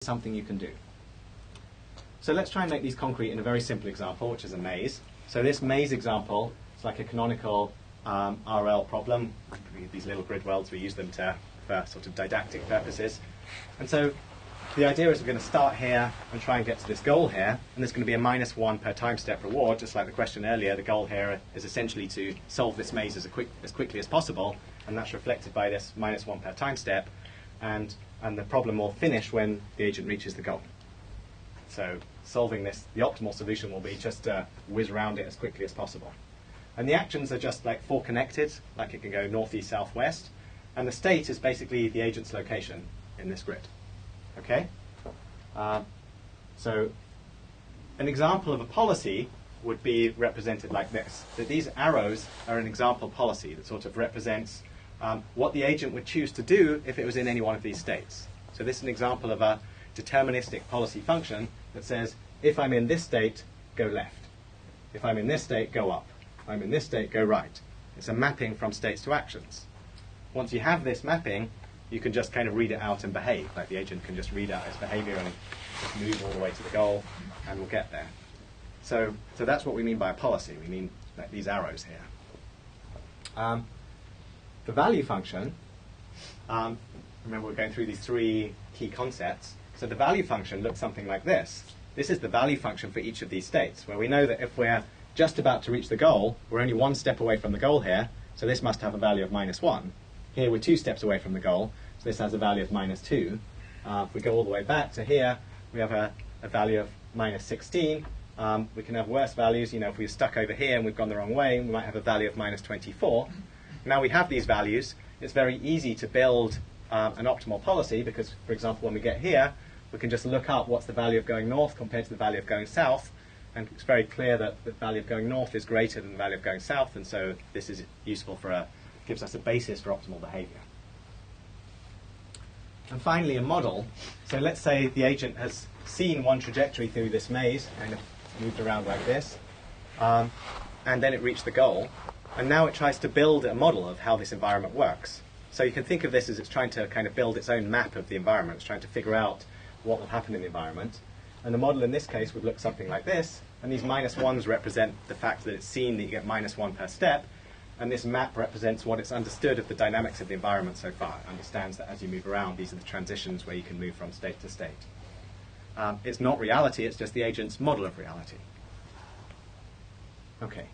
something you can do. So let's try and make these concrete in a very simple example, which is a maze. So this maze example is like a canonical RL problem. These little grid welds, we use them for sort of didactic purposes. And so the idea is we're going to start here and try and get to this goal here, and there's going to be a -1 per time step reward, just like the question earlier. The goal here is essentially to solve this maze as quickly as possible, and that's reflected by this -1 per time step, and the problem will finish when the agent reaches the goal. So solving this, the optimal solution will be just to whiz around it as quickly as possible. And the actions are just like four connected, like it can go north, east, south, west, and the state is basically the agent's location in this grid. Okay? So an example of a policy would be represented like this, that these arrows are an example policy that sort of represents what the agent would choose to do if it was in any one of these states. So this is an example of a deterministic policy function that says, if I'm in this state, go left. If I'm in this state, go up. If I'm in this state, go right. It's a mapping from states to actions. Once you have this mapping, you can just kind of read it out and behave. Like the agent can just read out its behavior and just move all the way to the goal, and we'll get there. So that's what we mean by a policy. We mean like these arrows here. The value function, remember we're going through these three key concepts. So the value function looks something like this. This is the value function for each of these states, where we know that if we're just about to reach the goal, we're only one step away from the goal here, so this must have a value of -1. Here we're 2 steps away from the goal, so this has a value of -2. If we go all the way back to here, we have a value of -16. We can have worse values. You know, if we were stuck over here and we've gone the wrong way, we might have a value of -24. Now we have these values. It's very easy to build an optimal policy because, for example, when we get here, we can just look up what's the value of going north compared to the value of going south, and it's very clear that the value of going north is greater than the value of going south, and so this is useful for gives us a basis for optimal behavior. And finally, a model. So let's say the agent has seen one trajectory through this maze, kind of moved around like this, and then it reached the goal, and now it tries to build a model of how this environment works. So you can think of this as it's trying to kind of build its own map of the environment. It's trying to figure out what will happen in the environment. And the model in this case would look something like this, and these -1s represent the fact that it's seen that you get -1 per step, and this map represents what it's understood of the dynamics of the environment so far. It understands that as you move around, these are the transitions where you can move from state to state. It's not reality, it's just the agent's model of reality. Okay.